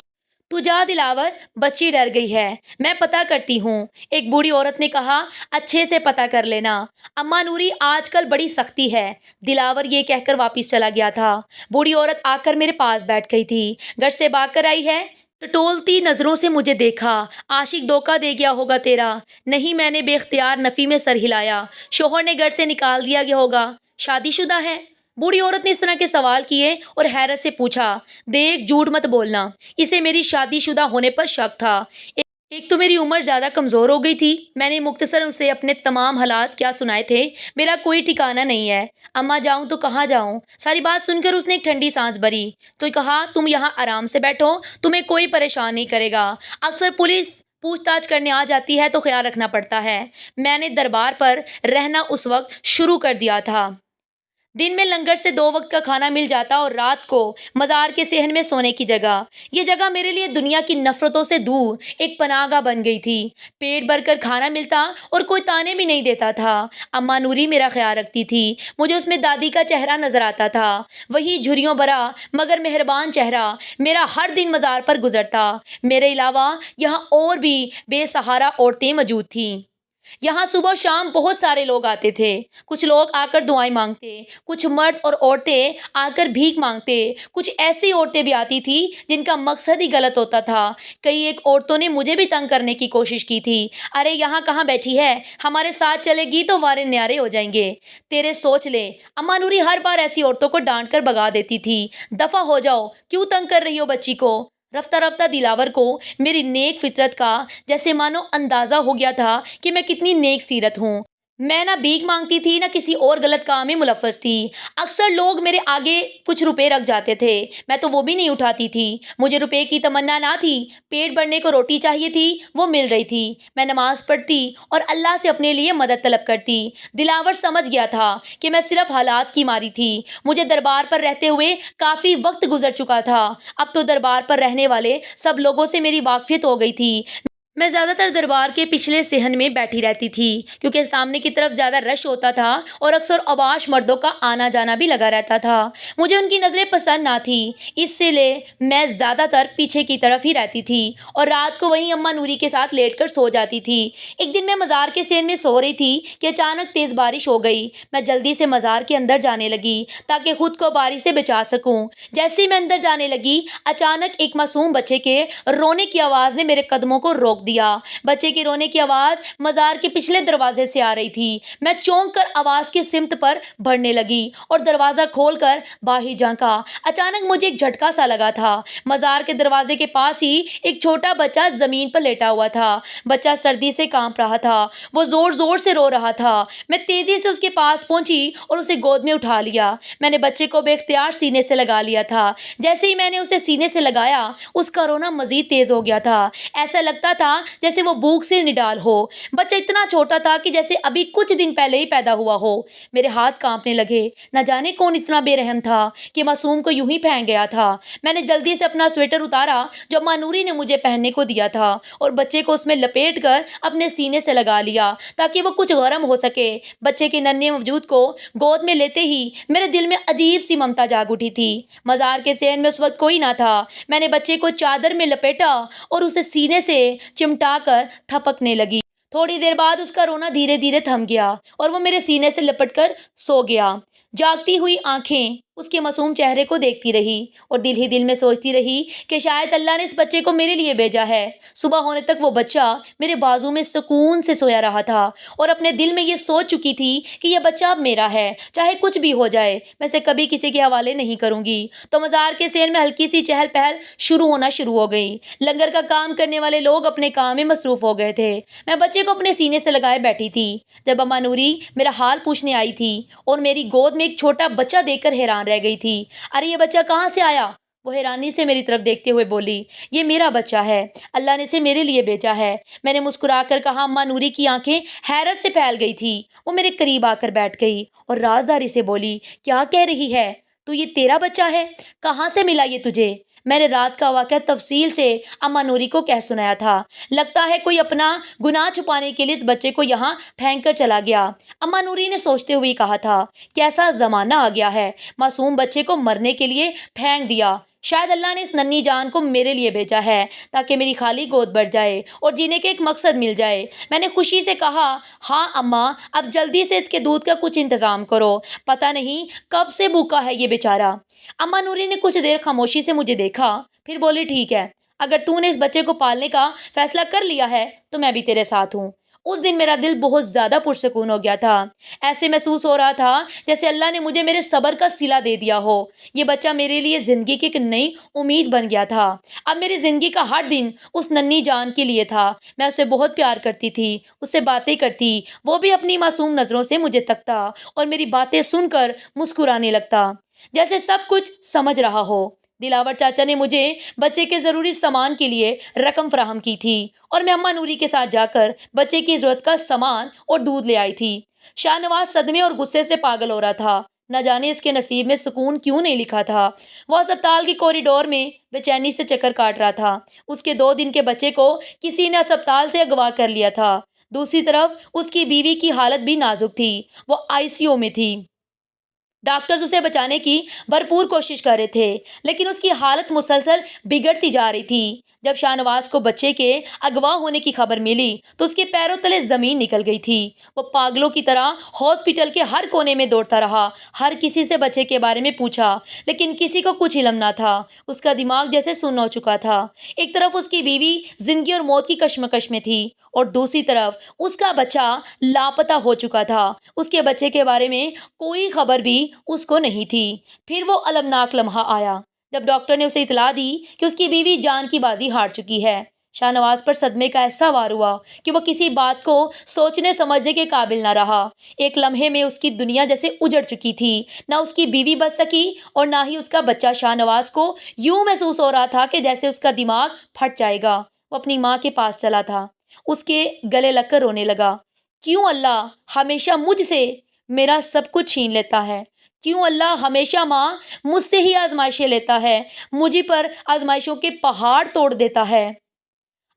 تو جا دلاور، بچی ڈر گئی ہے، میں پتہ کرتی ہوں، ایک بوڑھی عورت نے کہا۔ اچھے سے پتہ کر لینا، اماں نوری آج کل بڑی سختی ہے۔ دلاور یہ کہہ کر واپس چلا گیا تھا۔ بوڑھی عورت آ کر میرے پاس بیٹھ گئی تھی۔ گھر سے بھاگ کر آئی ہے؟ ٹٹولتی نظروں سے مجھے دیکھا۔ عاشق دھوکہ دے گیا ہوگا تیرا۔ نہیں، میں نے بے اختیار نفی میں سر ہلایا۔ شوہر نے گھر سے نکال دیا گیا ہوگا۔ شادی شدہ ہے؟ بوڑھی عورت نے اس طرح کے سوال کیے اور حیرت سے پوچھا۔ دیکھ، جھوٹ مت بولنا، اسے میری شادی شدہ ہونے پر شک تھا۔ ایک تو میری عمر زیادہ کمزور ہو گئی تھی۔ میں نے مختصر اسے اپنے تمام حالات کیا سنائے تھے۔ میرا کوئی ٹھکانہ نہیں ہے۔ اماں جاؤں تو کہاں جاؤں؟ ساری بات سن کر اس نے ایک ٹھنڈی سانس بھری تو کہا، تم یہاں آرام سے بیٹھو، تمہیں کوئی پریشان نہیں کرے گا۔ اکثر پولیس پوچھ تاچھ کرنے آ جاتی ہے تو خیال رکھنا پڑتا ہے۔ میں نے دربار پر رہنا اس وقت شروع کر دیا تھا۔ دن میں لنگر سے 2 وقت کا کھانا مل جاتا اور رات کو مزار کے صحن میں سونے کی جگہ۔ یہ جگہ میرے لیے دنیا کی نفرتوں سے دور ایک پناہ گاہ بن گئی تھی۔ پیٹ بھر کر کھانا ملتا اور کوئی تانے بھی نہیں دیتا تھا۔ اماں نوری میرا خیال رکھتی تھی۔ مجھے اس میں دادی کا چہرہ نظر آتا تھا، وہی جھریوں بھرا مگر مہربان چہرہ۔ میرا ہر دن مزار پر گزرتا۔ میرے علاوہ یہاں اور بھی بے سہارا عورتیں موجود تھیں۔ یہاں صبح و شام بہت سارے لوگ آتے تھے۔ کچھ لوگ آ کر دعائیں مانگتے، کچھ مرد اور عورتیں آ کر بھیک مانگتے، کچھ ایسی عورتیں بھی آتی تھی جن کا مقصد ہی غلط ہوتا تھا۔ کئی ایک عورتوں نے مجھے بھی تنگ کرنے کی کوشش کی تھی۔ ارے یہاں کہاں بیٹھی ہے؟ ہمارے ساتھ چلے گی تو وارے نیارے ہو جائیں گے تیرے، سوچ لے۔ اماں نوری ہر بار ایسی عورتوں کو ڈانٹ کر بھگا دیتی تھی۔ دفع ہو جاؤ، کیوں تنگ کر رہی ہو بچی کو؟ رفتہ رفتہ دلاور کو میری نیک فطرت کا جیسے مانو اندازہ ہو گیا تھا کہ میں کتنی نیک سیرت ہوں۔ میں نہ بھیک مانگتی تھی نہ کسی اور غلط کام میں ملوث تھی۔ اکثر لوگ میرے آگے کچھ روپے رکھ جاتے تھے، میں تو وہ بھی نہیں اٹھاتی تھی۔ مجھے روپے کی تمنا نہ تھی، پیٹ بھرنے کو روٹی چاہیے تھی، وہ مل رہی تھی۔ میں نماز پڑھتی اور اللہ سے اپنے لیے مدد طلب کرتی۔ دلاور سمجھ گیا تھا کہ میں صرف حالات کی ماری تھی۔ مجھے دربار پر رہتے ہوئے کافی وقت گزر چکا تھا۔ اب تو دربار پر رہنے والے سب لوگوں سے میری واقفیت ہو گئی تھی۔ میں زیادہ تر دربار کے پچھلے صحن میں بیٹھی رہتی تھی کیونکہ سامنے کی طرف زیادہ رش ہوتا تھا اور اکثر اوباش مردوں کا آنا جانا بھی لگا رہتا تھا۔ مجھے ان کی نظریں پسند نہ تھی، اس سے لے میں زیادہ تر پیچھے کی طرف ہی رہتی تھی اور رات کو وہیں اماں نوری کے ساتھ لیٹ کر سو جاتی تھی۔ ایک دن میں مزار کے صحن میں سو رہی تھی کہ اچانک تیز بارش ہو گئی۔ میں جلدی سے مزار کے اندر جانے لگی تاکہ خود کو بارش سے بچا سکوں۔ جیسے ہی میں اندر جانے لگی، اچانک ایک معصوم بچے کے رونے کی آواز نے میرے قدموں کو روک دیا۔ بچے کے رونے کی آواز مزار کے پچھلے دروازے سے آ رہی تھی۔ میں چونک کر آواز کی سمت پر بڑھنے لگی اور دروازہ کھول کر باہر جھانکا۔ اچانک مجھے ایک جھٹکا سا لگا تھا۔ مزار کے دروازے کے پاس ہی ایک چھوٹا بچہ زمین پر لیٹا ہوا تھا۔ بچہ سردی سے کانپ رہا تھا، وہ زور زور سے رو رہا تھا۔ میں تیزی سے اس کے پاس پہنچی اور اسے گود میں اٹھا لیا۔ میں نے بچے کو بے اختیار سینے سے لگا لیا تھا۔ جیسے ہی میں نے اسے سینے سے لگایا، اس کا رونا مزید تیز ہو گیا تھا۔ ایسا لگتا تھا جیسے وہ بھوک سے نڈال ہو۔ بچہ اتنا چھوٹا تھا کہ جیسے ابھی کچھ دن پہلے ہی پیدا ہوا ہو۔ میرے ہاتھ کانپنے لگے۔ نہ جانے کون اتنا بے رحم تھا کہ معصوم کو یوں ہی پھینک گیا تھا۔ میں نے جلدی سے اپنا سویٹر اتارا جو اماں نوری نے مجھے پہننے کو دیا تھا اور بچے کو اس میں لپیٹ کر اپنے سینے سے لگا لیا تاکہ وہ کچھ گرم ہو سکے۔ بچے کے ننھے وجود کو گود میں لیتے ہی میرے دل میں عجیب سی ممتا جاگ اٹھی تھی۔ مزار کے صحن میں اس وقت کوئی نہ تھا۔ میں نے بچے کو چادر میں لپیٹا اور اسے سینے سے چمٹا کر تھپکنے لگی۔ تھوڑی دیر بعد اس کا رونا دھیرے دھیرے تھم گیا اور وہ میرے سینے سے لپٹ کر سو گیا۔ جاگتی ہوئی آنکھیں اس کے معصوم چہرے کو دیکھتی رہی اور دل ہی دل میں سوچتی رہی کہ شاید اللہ نے اس بچے کو میرے لیے بھیجا ہے۔ صبح ہونے تک وہ بچہ میرے بازو میں سکون سے سویا رہا تھا اور اپنے دل میں یہ سوچ چکی تھی کہ یہ بچہ اب میرا ہے، چاہے کچھ بھی ہو جائے، میں اسے کبھی کسی کے حوالے نہیں کروں گی۔ تو مزار کے صحن میں ہلکی سی چہل پہل شروع ہو گئی۔ لنگر کا کام کرنے والے لوگ اپنے کام میں مصروف ہو گئے تھے۔ میں بچے کو اپنے سینے سے لگائے بیٹھی تھی جب اماں نوری میرا حال پوچھنے آئی تھی اور میری گود میں ایک چھوٹا بچہ دیکھ کر حیران رہ گئی تھی۔ ارے یہ بچہ کہاں سے آیا؟ وہ حیرانی سے میری طرف دیکھتے ہوئے بولی، یہ میرا بچہ ہے، اللہ نے اسے میرے لیے بھیجا ہے۔ میں نے مسکرا کر کہا۔ اماں نوری کی آنکھیں حیرت سے پھیل گئی تھی۔ وہ میرے قریب آ کر بیٹھ گئی اور رازداری سے بولی، کیا کہہ رہی ہے تو؟ یہ تیرا بچہ ہے؟ کہاں سے ملا یہ تجھے؟ میں نے رات کا واقعہ تفصیل سے اماں نوری کو کہہ سنایا تھا۔ لگتا ہے کوئی اپنا گناہ چھپانے کے لیے اس بچے کو یہاں پھینک کر چلا گیا، اماں نوری نے سوچتے ہوئے کہا تھا۔ کیسا زمانہ آ گیا ہے، معصوم بچے کو مرنے کے لیے پھینک دیا۔ شاید اللہ نے اس ننھی جان کو میرے لیے بھیجا ہے تاکہ میری خالی گود بڑھ جائے اور جینے کے ایک مقصد مل جائے۔ میں نے خوشی سے کہا، ہاں اماں، اب جلدی سے اس کے دودھ کا کچھ انتظام کرو، پتہ نہیں کب سے بھوکا ہے یہ بیچارہ۔ اماں نوری نے کچھ دیر خاموشی سے مجھے دیکھا، پھر بولی، ٹھیک ہے، اگر تو نے اس بچے کو پالنے کا فیصلہ کر لیا ہے تو میں بھی تیرے ساتھ ہوں۔ اس دن میرا دل بہت زیادہ پرسکون ہو گیا تھا۔ ایسے محسوس ہو رہا تھا جیسے اللہ نے مجھے میرے صبر کا صلہ دے دیا ہو۔ یہ بچہ میرے لیے زندگی کی ایک نئی امید بن گیا تھا۔ اب میری زندگی کا ہر دن اس ننھی جان کے لیے تھا۔ میں اسے بہت پیار کرتی تھی، اس سے باتیں کرتی، وہ بھی اپنی معصوم نظروں سے مجھے تکتا اور میری باتیں سن کر مسکرانے لگتا، جیسے سب کچھ سمجھ رہا ہو۔ دلاور چاچا نے مجھے بچے کے ضروری سامان کے لیے رقم فراہم کی تھی اور میں اماں نوری کے ساتھ جا کر بچے کی ضرورت کا سامان اور دودھ لے آئی تھی۔ شاہ نواز صدمے اور غصے سے پاگل ہو رہا تھا۔ نہ جانے اس کے نصیب میں سکون کیوں نہیں لکھا تھا۔ وہ اسپتال کی کوریڈور میں بے چینی سے چکر کاٹ رہا تھا۔ اس کے 2 دن کے بچے کو کسی نے اسپتال سے اغوا کر لیا تھا۔ دوسری طرف اس کی بیوی کی حالت بھی نازک تھی، وہ ICU میں تھی۔ ڈاکٹرز اسے بچانے کی بھرپور کوشش کر رہے تھے، لیکن اس کی حالت مسلسل بگڑتی جا رہی تھی۔ جب شاہ نواز کو بچے کے اغوا ہونے کی خبر ملی تو اس کے پیروں تلے زمین نکل گئی تھی۔ وہ پاگلوں کی طرح ہاسپٹل کے ہر کونے میں دوڑتا رہا، ہر کسی سے بچے کے بارے میں پوچھا، لیکن کسی کو کچھ علم نہ تھا۔ اس کا دماغ جیسے سن ہو چکا تھا۔ ایک طرف اس کی بیوی زندگی اور موت کی کشمکش میں تھی اور دوسری طرف اس کا بچہ لاپتہ ہو چکا تھا۔ اس کے بچے کے بارے میں کوئی خبر بھی اس کو نہیں تھی۔ پھر وہ المناک لمحہ آیا جب ڈاکٹر نے اسے اطلاع دی کہ اس کی بیوی جان کی بازی ہار چکی ہے۔ شاہ نواز پر صدمے کا ایسا وار ہوا کہ وہ کسی بات کو سوچنے سمجھنے کے قابل نہ رہا۔ ایک لمحے میں اس کی دنیا جیسے اجڑ چکی تھی۔ نہ اس کی بیوی بچ سکی اور نہ ہی اس کا بچہ۔ شاہ نواز کو یوں محسوس ہو رہا تھا کہ جیسے اس کا دماغ پھٹ جائے گا۔ وہ اپنی ماں کے پاس چلا تھا، اس کے گلے لگ کر رونے لگا۔ کیوں اللہ ہمیشہ مجھ سے میرا سب کچھ چھین لیتا ہے؟ کیوں اللہ ہمیشہ ماں مجھ سے ہی آزمائشیں لیتا ہے، مجھے پر آزمائشوں کے پہاڑ توڑ دیتا ہے؟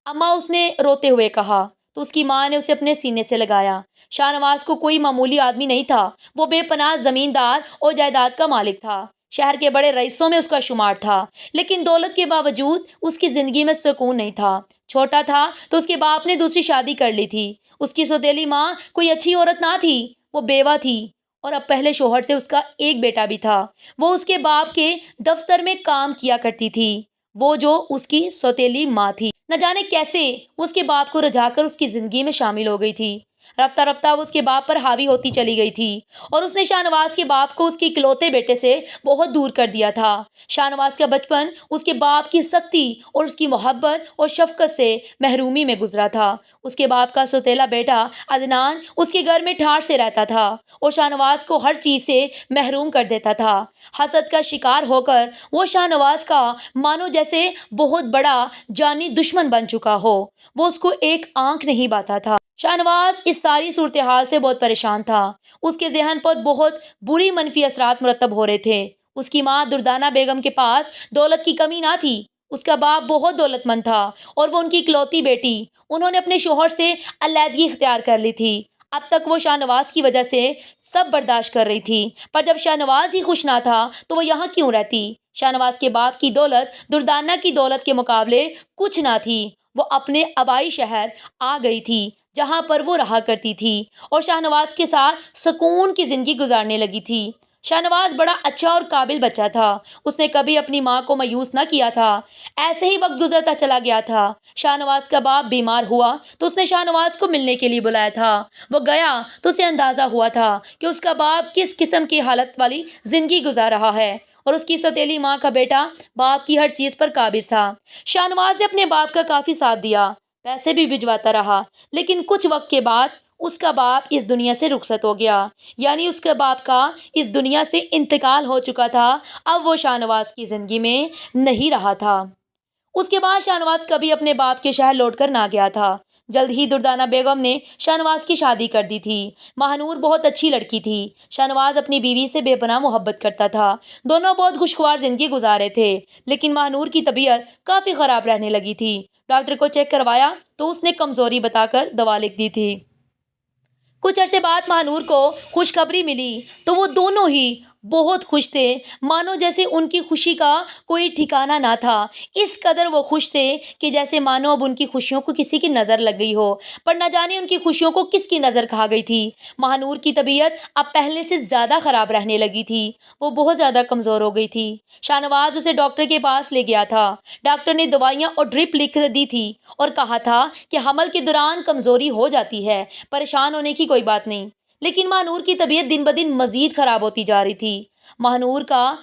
اماں، اس نے روتے ہوئے کہا تو اس کی ماں نے اسے اپنے سینے سے لگایا۔ شاہ نواز کو کوئی معمولی آدمی نہیں تھا، وہ بے پناہ زمیندار اور جائیداد کا مالک تھا۔ شہر کے بڑے رئیسوں میں اس کا شمار تھا، لیکن دولت کے باوجود اس کی زندگی میں سکون نہیں تھا۔ چھوٹا تھا تو اس کے باپ نے دوسری شادی کر لی تھی۔ اس کی سوتیلی ماں کوئی اچھی عورت نہ تھی، وہ بیوہ تھی اور اب پہلے شوہر سے اس کا ایک بیٹا بھی تھا۔ وہ اس کے باپ کے دفتر میں کام کیا کرتی تھی، وہ جو اس کی سوتیلی ماں تھی۔ نہ جانے کیسے وہ اس کے باپ کو رجا کر اس کی زندگی میں شامل ہو گئی تھی۔ رفتہ رفتہ وہ اس کے باپ پر حاوی ہوتی چلی گئی تھی اور اس نے شاہ نواز کے باپ کو اس کے اکلوتے بیٹے سے بہت دور کر دیا تھا۔ شاہ نواز کا بچپن اس کے باپ کی سختی اور اس کی محبت اور شفقت سے محرومی میں گزرا تھا۔ اس کے باپ کا سوتیلا بیٹا عدنان اس کے گھر میں ٹھاٹھ سے رہتا تھا اور شاہ نواز کو ہر چیز سے محروم کر دیتا تھا۔ حسد کا شکار ہو کر وہ شاہ نواز کا مانو جیسے بہت بڑا جانی دشمن بن چکا ہو، وہ اس کو ایک آنکھ نہیں باتا تھا۔ شاہ نواز اس ساری صورتحال سے بہت پریشان تھا۔ اس کے ذہن پر بہت بری منفی اثرات مرتب ہو رہے تھے۔ اس کی ماں دردانہ بیگم کے پاس دولت کی کمی نہ تھی، اس کا باپ بہت دولت مند تھا اور وہ ان کی اکلوتی بیٹی۔ انہوں نے اپنے شوہر سے علیحدگی اختیار کر لی تھی۔ اب تک وہ شاہ نواز کی وجہ سے سب برداشت کر رہی تھی، پر جب شاہ نواز ہی خوش نہ تھا تو وہ یہاں کیوں رہتی؟ شاہ نواز کے باپ کی دولت دردانہ کی دولت کے مقابلے کچھ نہ تھی۔ وہ اپنے آبائی شہر آ گئی تھی جہاں پر وہ رہا کرتی تھی اور شاہ نواز کے ساتھ سکون کی زندگی گزارنے لگی تھی۔ شاہ نواز بڑا اچھا اور قابل بچہ تھا، اس نے کبھی اپنی ماں کو مایوس نہ کیا تھا۔ ایسے ہی وقت گزرتا چلا گیا تھا۔ شاہ نواز کا باپ بیمار ہوا تو اس نے شاہ نواز کو ملنے کے لیے بلایا تھا۔ وہ گیا تو اسے اندازہ ہوا تھا کہ اس کا باپ کس قسم کی حالت والی زندگی گزار رہا ہے اور اس کی سوتیلی ماں کا بیٹا باپ کی ہر چیز پر قابض تھا۔ شاہ نواز نے اپنے باپ کا کافی ساتھ دیا، پیسے بھی بھجواتا رہا، لیکن کچھ وقت کے بعد اس کا باپ اس دنیا سے رخصت ہو گیا، یعنی اس کے باپ کا اس دنیا سے انتقال ہو چکا تھا، اب وہ شاہ نواز کی زندگی میں نہیں رہا تھا۔ اس کے بعد شاہ نواز کبھی اپنے باپ کے شہر لوٹ کر نہ گیا تھا۔ جلد ہی دردانہ بیگم نے شاہ نواز کی شادی کر دی تھی۔ ماہنور بہت اچھی لڑکی تھی۔ شاہ نواز اپنی بیوی سے بے پناہ محبت کرتا تھا۔ دونوں بہت خوشگوار زندگی گزارے تھے، لیکن ماہنور کی طبیعت کافی خراب رہنے لگی تھی۔ ڈاکٹر کو چیک کروایا تو اس نے کمزوری بتا کر دوا لکھ دی تھی۔ کچھ عرصے بعد ماہنور کو خوشخبری ملی تو وہ دونوں ہی بہت خوش تھے، مانو جیسے ان کی خوشی کا کوئی ٹھکانہ نہ تھا۔ اس قدر وہ خوش تھے کہ جیسے مانو اب ان کی خوشیوں کو کسی کی نظر لگ گئی ہو، پر نہ جانے ان کی خوشیوں کو کس کی نظر کھا گئی تھی۔ ماہنور کی طبیعت اب پہلے سے زیادہ خراب رہنے لگی تھی، وہ بہت زیادہ کمزور ہو گئی تھی۔ شاہ نواز اسے ڈاکٹر کے پاس لے گیا تھا۔ ڈاکٹر نے دوائیاں اور ڈرپ لکھ دی تھی اور کہا تھا کہ حمل کے دوران کمزوری ہو جاتی ہے، پریشان ہونے کی کوئی بات نہیں۔ لیکن ماہنور کی طبیعت دن بدن مزید خراب ہوتی جا رہی تھی۔ ماہنور کا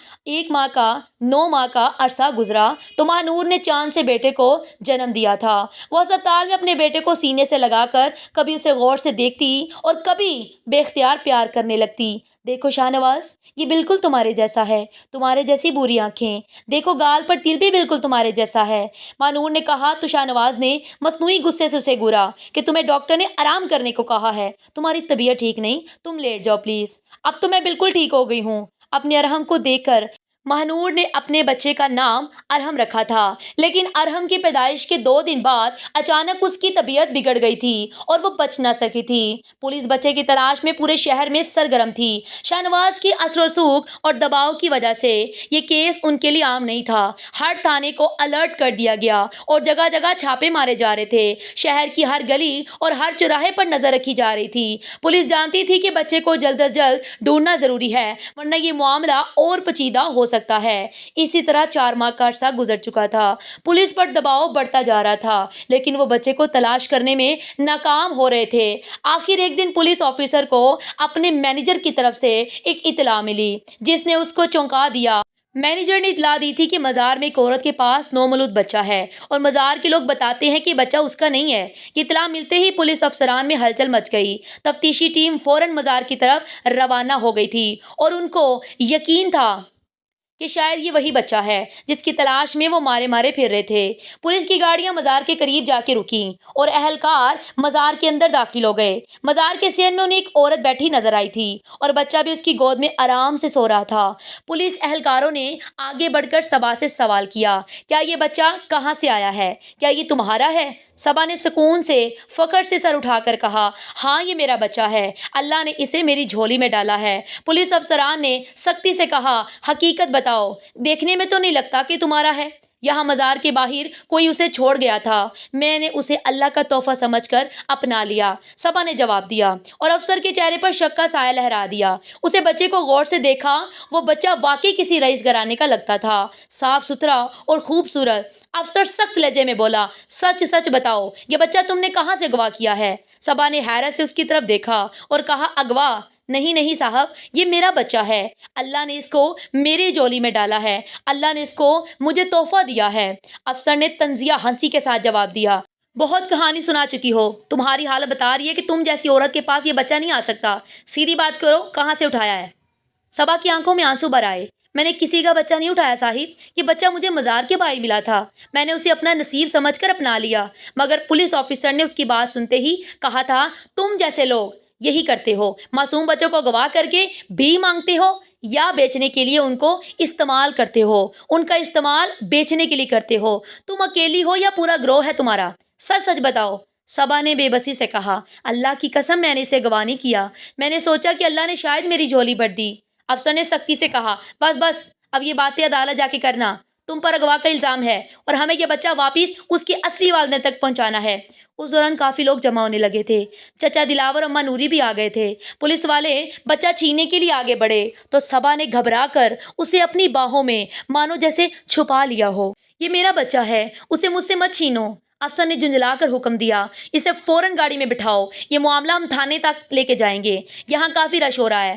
9 ماہ کا عرصہ گزرا تو ماہنور نے چاند سے بیٹے کو جنم دیا تھا۔ وہ اسپتال میں اپنے بیٹے کو سینے سے لگا کر کبھی اسے غور سے دیکھتی اور کبھی بے اختیار پیار کرنے لگتی۔ دیکھو شاہ نواز، یہ بالکل تمہارے جیسا ہے، تمہارے جیسی بری آنکھیں، دیکھو گال پر تل بھی بالکل تمہارے جیسا ہے، ماہنور نے کہا تو شاہ نواز نے مصنوعی غصے سے اسے گورا کہ تمہیں ڈاکٹر نے آرام کرنے کو کہا ہے، تمہاری طبیعت ٹھیک نہیں، تم لیٹ جاؤ پلیز۔ اب تو میں بالکل ٹھیک ہو گئی ہوں۔ اپنے ارحم کو دیکھ کر ماہنور نے اپنے بچے کا نام ارحم رکھا تھا، لیکن ارحم کی پیدائش کے 2 دن بعد اچانک اس کی طبیعت بگڑ گئی تھی اور وہ بچ نہ سکی تھی۔ پولیس بچے کی تلاش میں پورے شہر میں سرگرم تھی۔ شاہ نواز کی اثر و رسوخ اور دباؤ کی وجہ سے یہ کیس ان کے لیے عام نہیں تھا۔ ہر تھانے کو الرٹ کر دیا گیا اور جگہ جگہ چھاپے مارے جا رہے تھے۔ شہر کی ہر گلی اور ہر چوراہے پر نظر رکھی جا رہی تھی۔ پولیس جانتی تھی کہ بچے کو جلد از جلد ڈھونڈنا ضروری ہے، ورنہ یہ معاملہ اور پیچیدہ ہو سکتا ہے۔ اسی طرح 4 ماہ کا عرصہ گزر چکا تھا۔ پولیس پر دباؤ بڑھتا جا رہا تھا، لیکن وہ بچے کو تلاش کرنے میں ناکام ہو رہے تھے۔ آخر ایک دن پولیس آفیسر کو اپنے مینیجر کی طرف سے ایک اطلاع ملی جس نے اس کو چونکا دیا۔ مینیجر نے اطلاع دی تھی کہ مزار میں ایک عورت کے پاس نومولود بچہ ہے اور مزار کے لوگ بتاتے ہیں کہ بچہ اس کا نہیں ہے۔ یہ اطلاع ملتے ہی پولیس افسران میں ہلچل مچ گئی۔ تفتیشی ٹیم فوراً مزار کی طرف روانہ ہو گئی تھی اور ان کو یقین تھا کہ شاید یہ وہی بچہ ہے جس کی تلاش میں وہ مارے مارے پھر رہے تھے۔ پولیس کی گاڑیاں مزار کے قریب جا کے رکیں اور اہلکار مزار کے اندر داخل ہو گئے۔ مزار کے صحن میں انہیں ایک عورت بیٹھی نظر آئی تھی اور بچہ بھی اس کی گود میں آرام سے سو رہا تھا۔ پولیس اہلکاروں نے آگے بڑھ کر صبا سے سوال کیا، کیا یہ بچہ کہاں سے آیا ہے؟ کیا یہ تمہارا ہے؟ صبا نے سکون سے فخر سے سر اٹھا کر کہا، ہاں یہ میرا بچہ ہے، اللہ نے اسے میری جھولی میں ڈالا ہے۔ پولیس افسران نے سختی سے کہا، حقیقت بتاؤ، دیکھنے میں تو نہیں لگتا کہ تمہارا ہے۔ یہاں مزار کے باہر کوئی اسے چھوڑ گیا تھا، میں نے اسے اللہ کا تحفہ سمجھ کر اپنا لیا، صبا نے جواب دیا اور افسر کے چہرے پر شک کا سایہ لہرا دیا۔ اسے بچے کو غور سے دیکھا، وہ بچہ واقعی کسی رئیس گھرانے کا لگتا تھا، صاف ستھرا اور خوبصورت۔ افسر سخت لہجے میں بولا، سچ سچ بتاؤ، یہ بچہ تم نے کہاں سے اغوا کیا ہے؟ صبا نے حیرت سے اس کی طرف دیکھا اور کہا، اغوا نہیں نہیں صاحب، یہ میرا بچہ ہے، اللہ نے اس کو میری جولی میں ڈالا ہے، اللہ نے اس کو مجھے تحفہ دیا ہے۔ افسر نے طنزیہ ہنسی کے ساتھ جواب دیا، بہت کہانی سنا چکی ہو، تمہاری حالت بتا رہی ہے کہ تم جیسی عورت کے پاس یہ بچہ نہیں آ سکتا، سیدھی بات کرو، کہاں سے اٹھایا ہے؟ صبا کی آنکھوں میں آنسو بھر آئے، میں نے کسی کا بچہ نہیں اٹھایا صاحب، یہ بچہ مجھے مزار کے باہر ملا تھا، میں نے اسے اپنا نصیب سمجھ کر اپنا لیا۔ مگر پولیس آفیسر نے اس کی بات سنتے ہی کہا تھا، تم جیسے لوگ یہی کرتے ہو، معصوم بچوں کو اغوا کر کے بھی مانگتے ہو یا بیچنے کے لیے ان کو استعمال کرتے ہو، ان کا استعمال بیچنے کے لیے کرتے ہو، تم اکیلی ہو یا پورا گروہ ہے تمہارا؟ سچ سچ بتاؤ۔ صبا نے بے بسی سے کہا، اللہ کی قسم میں نے اسے اغوا نہیں کیا، میں نے سوچا کہ اللہ نے شاید میری جھولی بھر دی۔ افسر نے سختی سے کہا، بس بس، اب یہ باتیں عدالت جا کے کرنا، تم پر اغوا کا الزام ہے اور ہمیں یہ بچہ واپس اس کی اصلی والدہ تک پہنچانا ہے۔ اس دوران کافی لوگ جمع ہونے لگے تھے، چچا دلاور اما نوری بھی آ گئے تھے۔ پولیس والے بچہ چھیننے کے لیے آگے بڑھے تو صبا نے گھبرا کر اسے اپنی باہوں میں مانو جیسے چھپا لیا ہو۔ یہ میرا بچہ ہے، اسے مجھ سے مت چھینو۔ افسر نے جھنجھلا کر حکم دیا، اسے فوراً گاڑی میں بٹھاؤ، یہ معاملہ ہم تھانے تک لے کے جائیں گے، یہاں کافی رش ہو رہا ہے۔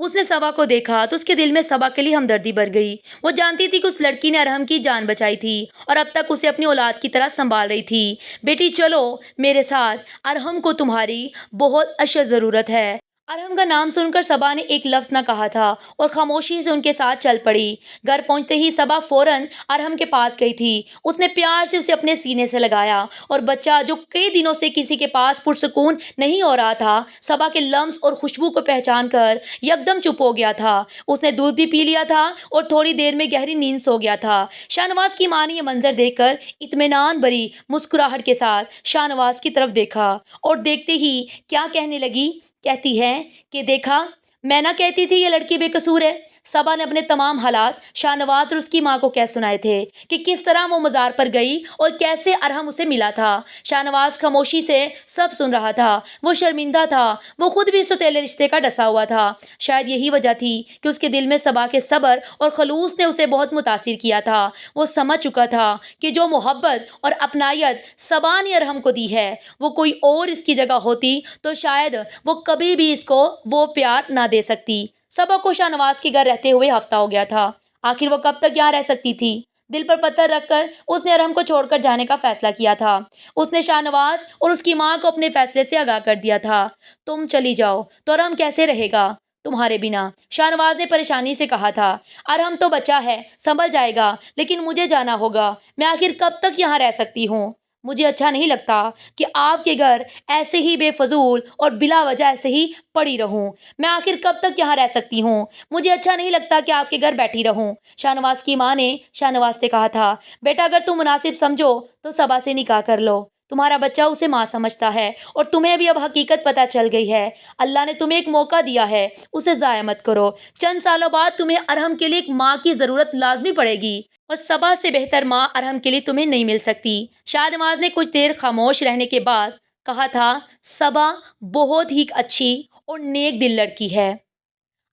اس نے صبا کو دیکھا تو اس کے دل میں صبا کے لیے ہمدردی بھر گئی۔ وہ جانتی تھی کہ اس لڑکی نے ارحم کی جان بچائی تھی اور اب تک اسے اپنی اولاد کی طرح سنبھال رہی تھی۔ بیٹی چلو میرے ساتھ، ارحم کو تمہاری بہت اشد ضرورت ہے۔ ارحم کا نام سن کر صبا نے ایک لفظ نہ کہا تھا اور خاموشی سے ان کے ساتھ چل پڑی۔ گھر پہنچتے ہی صبا فوراً ارحم کے پاس گئی تھی۔ اس نے پیار سے اسے اپنے سینے سے لگایا اور بچہ جو کئی دنوں سے کسی کے پاس پرسکون نہیں ہو رہا تھا، صبا کے لمس اور خوشبو کو پہچان کر یکدم چپ ہو گیا تھا۔ اس نے دودھ بھی پی لیا تھا اور تھوڑی دیر میں گہری نیند سو گیا تھا۔ شاہنواز کی ماں نے یہ منظر دیکھ کر اطمینان بھری مسکراہٹ کے ساتھ شاہنواز کی طرف دیکھا اور دیکھتے ہی کیا کہنے لگی، کہتی ہے کہ دیکھا، میں نہ کہتی تھی یہ لڑکی بے قصور ہے۔ صبا نے اپنے تمام حالات شاہنواز اور اس کی ماں کو کہہ سنائے تھے کہ کس طرح وہ مزار پر گئی اور کیسے ارحم اسے ملا تھا۔ شاہنواز خاموشی سے سب سن رہا تھا۔ وہ شرمندہ تھا، وہ خود بھی اس سوتیلے رشتے کا ڈسا ہوا تھا۔ شاید یہی وجہ تھی کہ اس کے دل میں صبا کے صبر اور خلوص نے اسے بہت متاثر کیا تھا۔ وہ سمجھ چکا تھا کہ جو محبت اور اپنائیت صبا نے ارحم کو دی ہے، وہ کوئی اور اس کی جگہ ہوتی تو شاید وہ کبھی بھی اس کو وہ پیار نہ دے سکتی۔ صبا کو شاہنواز کے گھر رہتے ہوئے ہفتہ ہو گیا تھا۔ آخر وہ کب تک یہاں رہ سکتی تھی؟ دل پر پتھر رکھ کر اس نے ارحم کو چھوڑ کر جانے کا فیصلہ کیا تھا۔ اس نے شاہنواز اور اس کی ماں کو اپنے فیصلے سے آگاہ کر دیا تھا۔ تم چلی جاؤ تو ارحم کیسے رہے گا تمہارے بنا؟ شاہنواز نے پریشانی سے کہا تھا۔ ارحم تو بچہ ہے، سنبھل جائے گا، لیکن مجھے جانا ہوگا۔ میں آخر کب تک یہاں رہ سکتی ہوں؟ مجھے اچھا نہیں لگتا کہ آپ کے گھر ایسے ہی بے فضول اور بلا وجہ ایسے ہی پڑی رہوں۔ میں آخر کب تک یہاں رہ سکتی ہوں؟ مجھے اچھا نہیں لگتا کہ آپ کے گھر بیٹھی رہوں۔ شاہنواز کی ماں نے شاہنواز سے کہا تھا، بیٹا اگر تم مناسب سمجھو تو صبا سے نکاح کر لو۔ تمہارا بچہ اسے ماں سمجھتا ہے اور تمہیں بھی اب حقیقت پتہ چل گئی ہے۔ اللہ نے تمہیں ایک موقع دیا ہے، اسے ضائع مت کرو۔ چند سالوں بعد تمہیں ارحم کے لیے ایک ماں کی ضرورت لازمی پڑے گی اور صبا سے بہتر ماں ارحم کے لیے تمہیں نہیں مل سکتی۔ شاہنواز نے کچھ دیر خاموش رہنے کے بعد کہا تھا، صبا بہت ہی اچھی اور نیک دل لڑکی ہے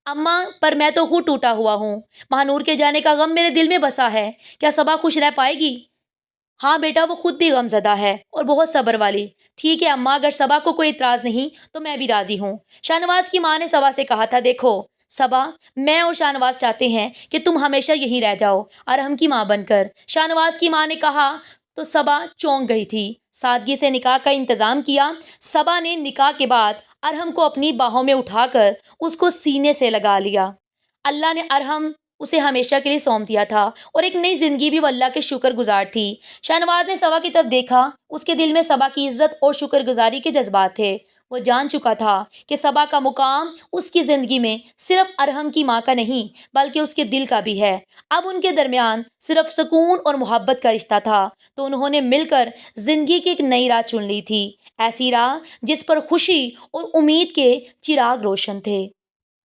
اماں، پر میں تو خود ٹوٹا ہوا ہوں۔ مہانور کے جانے کا غم میرے دل میں بسا ہے۔ کیا صبا خوش رہ پائے گی؟ ہاں بیٹا، وہ خود بھی غم زدہ ہے اور بہت صبر والی۔ ٹھیک ہے اماں، اگر صبا کو کوئی اعتراض نہیں تو میں بھی راضی ہوں۔ شاہنواز کی ماں نے صبا سے کہا تھا، دیکھو صبا، میں اور شاہنواز چاہتے ہیں کہ تم ہمیشہ یہیں رہ جاؤ ارحم کی ماں بن کر۔ شاہنواز کی ماں نے کہا تو صبا چونک گئی تھی۔ سادگی سے نکاح کا انتظام کیا۔ صبا نے نکاح کے بعد ارحم کو اپنی باہوں میں اٹھا کر اس کو سینے سے لگا لیا۔ اللہ نے ارحم اسے ہمیشہ کے لیے سونپ دیا تھا اور ایک نئی زندگی بھی وہ اللہ کے شکر گزار تھی۔ شاہنواز نے صبا کی طرف دیکھا۔ اس کے دل میں صبا کی عزت اور شکر گزاری کے جذبات تھے۔ وہ جان چکا تھا کہ صبا کا مقام اس کی زندگی میں صرف ارحم کی ماں کا نہیں بلکہ اس کے دل کا بھی ہے۔ اب ان کے درمیان صرف سکون اور محبت کا رشتہ تھا، تو انہوں نے مل کر زندگی کی ایک نئی راہ چن لی تھی، ایسی راہ جس پر خوشی اور امید کے چراغ روشن تھے۔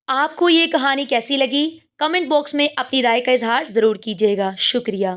آپ کو یہ کہانی کیسی لگی؟ کمنٹ باکس میں اپنی رائے کا اظہار ضرور کیجیے گا۔ شکریہ۔